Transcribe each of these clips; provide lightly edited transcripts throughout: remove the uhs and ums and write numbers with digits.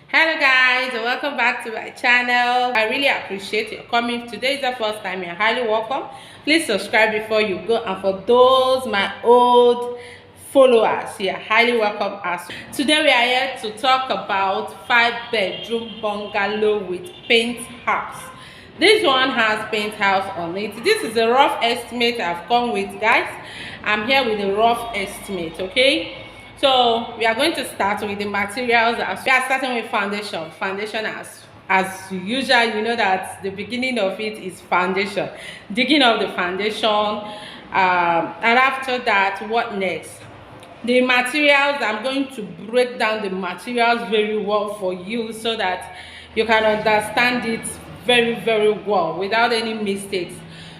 Hello guys, and welcome back to my channel. I really appreciate your coming. If today is the first time, you're highly welcome. Please subscribe before you go, and for those my old followers, you're highly welcome as well. Today we are here to talk about 5-bedroom bungalow with penthouse. This one has penthouse on it. This is a rough estimate I've come with, guys. I'm here with a rough estimate, okay? So we are going to start with the materials. We are starting with foundation. Foundation, as usual, you know that the beginning of it is foundation. Digging of the foundation, and after that, what next? The materials, I'm going to break down the materials very well for you so that you can understand it very well without any mistakes.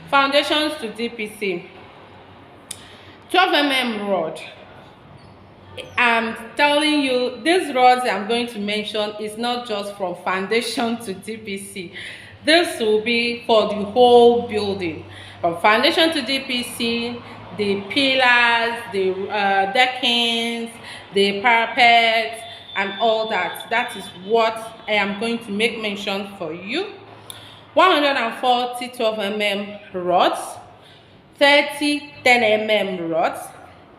Foundations to DPC. 12 mm rod. I'm telling you, these rods I'm going to mention is not just from foundation to DPC. This will be for the whole building, from foundation to DPC, the pillars, the deckings, the parapets, and all that. That is what I am going to make mention for you. 140 12 mm rods, 30 10 mm rods,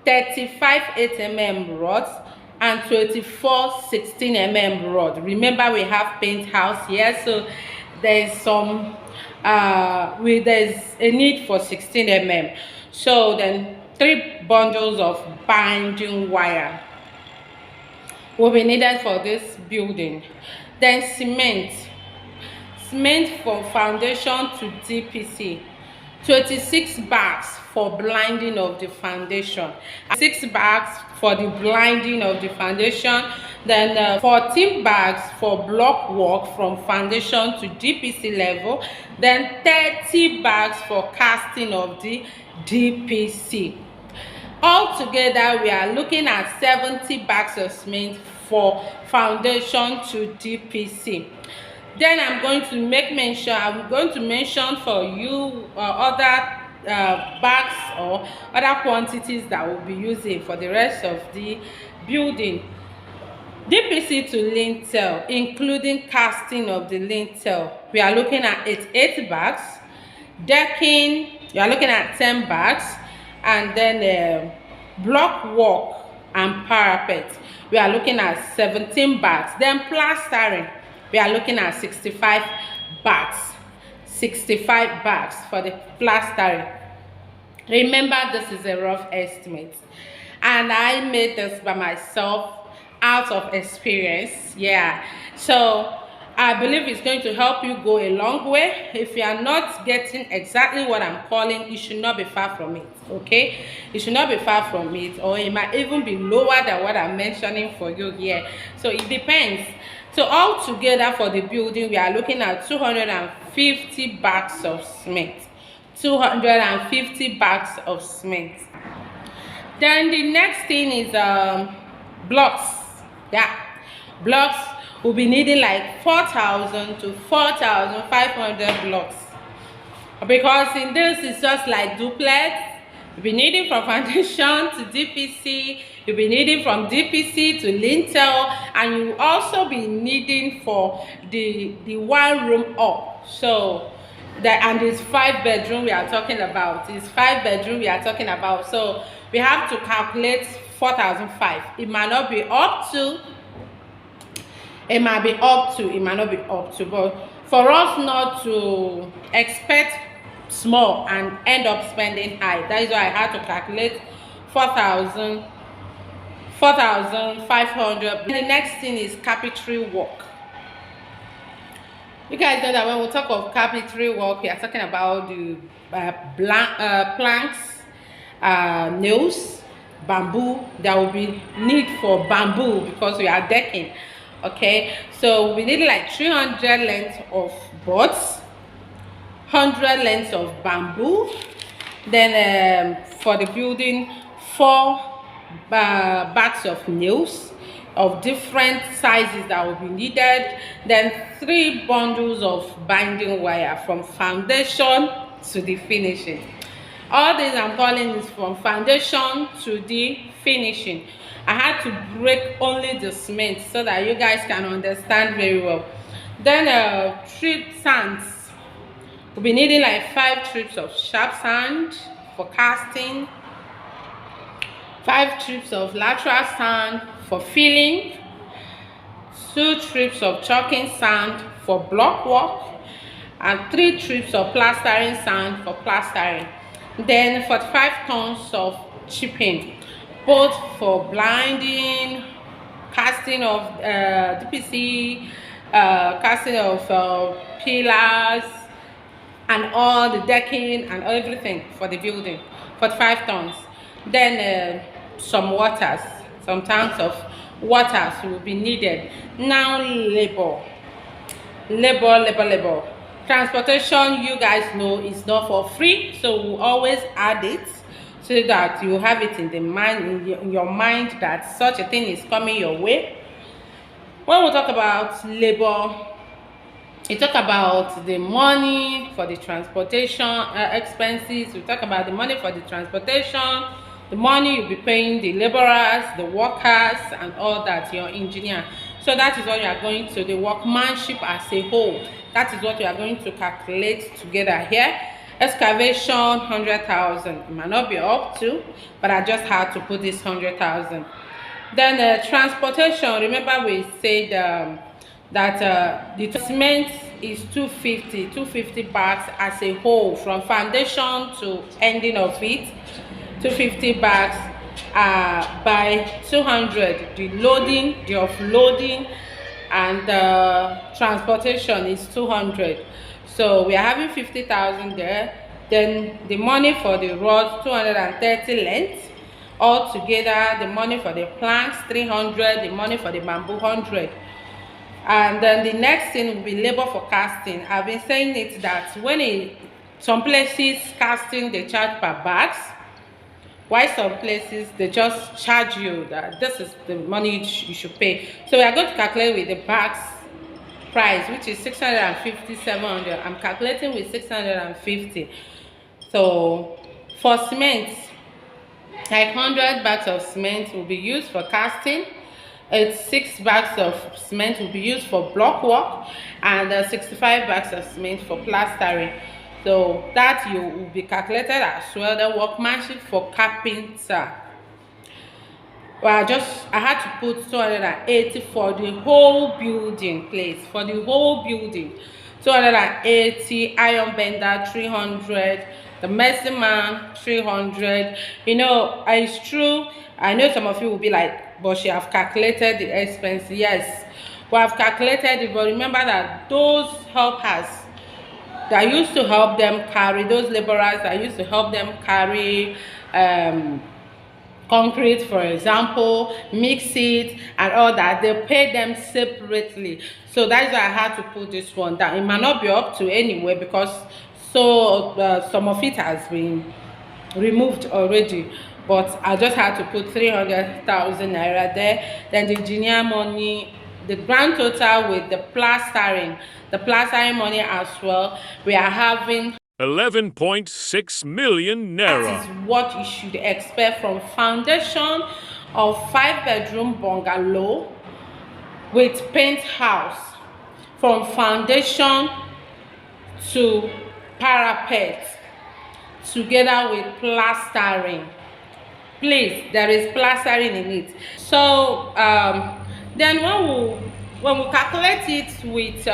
35 8 mm rods, and 24 16 mm rod. Remember, we have penthouse here, so there's some there's a need for 16 mm. So then 3 bundles of binding wire will be needed for this building. Then cement from foundation to DPC, 26 bags for blinding of the foundation, 6 bags for the blinding of the foundation, then 14 bags for block work from foundation to DPC level, then 30 bags for casting of the DPC. Altogether, we are looking at 70 bags of cement for foundation to DPC. Then I'm going to mention for you other bags or other quantities that we'll be using for the rest of the building. DPC to lintel, including casting of the lintel, we are looking at 8 bags. Decking, you are looking at 10 bags. And then block work and parapet, we are looking at 17 bags. Then plastering, we are looking at 65 bags. 65 bags for the plastering. Remember, this is a rough estimate, and I made this by myself out of experience. Yeah, so I believe it's going to help you go a long way. If you are not getting exactly what I'm calling, you should not be far from it, okay? You should not be far from it, or it might even be lower than what I'm mentioning for you here. So it depends. So all together for the building, we are looking at 250 bags of cement. 250 bags of cement. Then the next thing is blocks. Yeah, blocks. We'll be needing like 4,000 to 4,500 blocks, because in this it's just like duplex. You'll be needing from foundation to DPC, you'll be needing from DPC to lintel, and you will also be needing for the one room up. So that, and it's 5-bedroom we are talking about. It's 5-bedroom we are talking about. So we have to calculate 4,500. It might not be up to. It might be up to, it might not be up to, but for us not to expect small and end up spending high, that is why I had to calculate 4,500. The next thing is carpentry work. You guys know that when we talk of carpentry work, we are talking about the planks, nails, bamboo. There will be need for bamboo because we are decking. Okay, so we need like 300 lengths of boards, 100 lengths of bamboo. Then for the building, 4 bags of nails of different sizes that will be needed. Then 3 bundles of binding wire from foundation to the finishing. All these I'm calling is from foundation to the finishing. I had to break only the cement so that you guys can understand very well. Then trip sands. We'll be needing like 5 trips of sharp sand for casting, 5 trips of lateral sand for filling, 2 trips of chalking sand for block work, and 3 trips of plastering sand for plastering. Then 45 tons of chipping, both for blinding, casting of DPC, casting of pillars, and all the decking and everything for the building. 45 tons. Then some waters, some tanks of waters will be needed. Now labor. Transportation, you guys know, is not for free, so we'll always add it so that you have it in the mind, in your mind, that such a thing is coming your way. When we talk about labor, we talk about the money for the transportation expenses. We talk about the money for the transportation, the money you'll be paying the laborers, the workers, and all that, your engineer. So that is what you are going to, the workmanship as a whole. That is what we are going to calculate together here. Excavation, 100,000. It might not be up to, but I just had to put this 100,000. Then transportation, remember we said that the cement is 250 bags as a whole, from foundation to ending of it. 250 bags by 200, the loading, the offloading, and the transportation is 200. So we are having 50,000 there. Then the money for the rods, 230 lengths. All together, the money for the planks, 300, the money for the bamboo, 100. And then the next thing will be labor for casting. I've been saying it that when some places casting they charge per bags, while some places they just charge you that this is the money you should pay. So we are going to calculate with the bags price, which is 650, 700. I'm calculating with 650. So for cement, like 100 bags of cement will be used for casting. 6 bags of cement will be used for block work, and 65 bags of cement for plastering. So that you will be calculated as well. The workmanship for carpenter. Well, I had to put 280 for the whole building, please. For the whole building, 280. Iron bender, 300. The medicine man, 300. You know, it's true. I know some of you will be like, but she have calculated the expense. Yes, we have calculated it, but remember that those helpers that used to help them carry, those laborers that used to help them carry concrete, for example, mix it and all that, they pay them separately. So that's why I had to put this one down. It might not be up to anyway, because some of it has been removed already, but I just had to put 300,000 naira there. Then the engineer money, the grand total with the plastering money as well, we are having 11.6 million naira. That is what you should expect from foundation of 5-bedroom bungalow with penthouse, from foundation to parapet, together with plastering. Please, there is plastering in it. So then when we calculate it with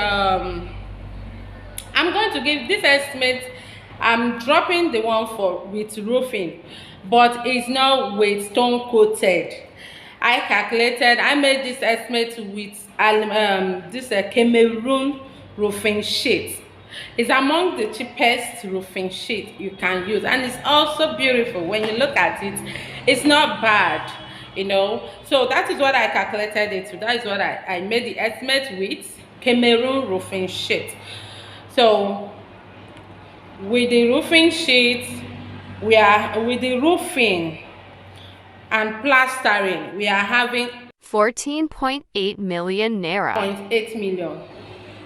I'm going to give this estimate. I'm dropping the one with roofing, but it's not with stone coated. I made this estimate with this Cameroon roofing sheet. It's among the cheapest roofing sheet you can use, and it's also beautiful. When you look at it, it's not bad, you know. So that is what I calculated it to. That is what I made the estimate with Cameroon roofing sheet. So with the roofing sheet, with the roofing and plastering, we are having 14.8 million naira. 0.8 million.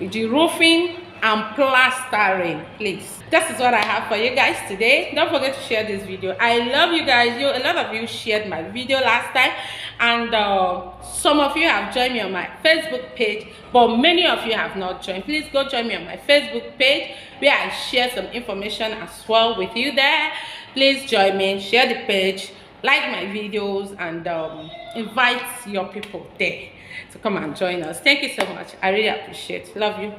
With the roofing and plastering, please. This is what I have for you guys today. Don't forget to share this video. I love you guys. A lot of you shared my video last time, and some of you have joined me on my Facebook page, but many of you have not joined. Please go join me on my Facebook page where I share some information as well with you there. Please join me, share the page, like my videos, and invite your people there to come and join us. Thank you so much. I really appreciate it. Love you.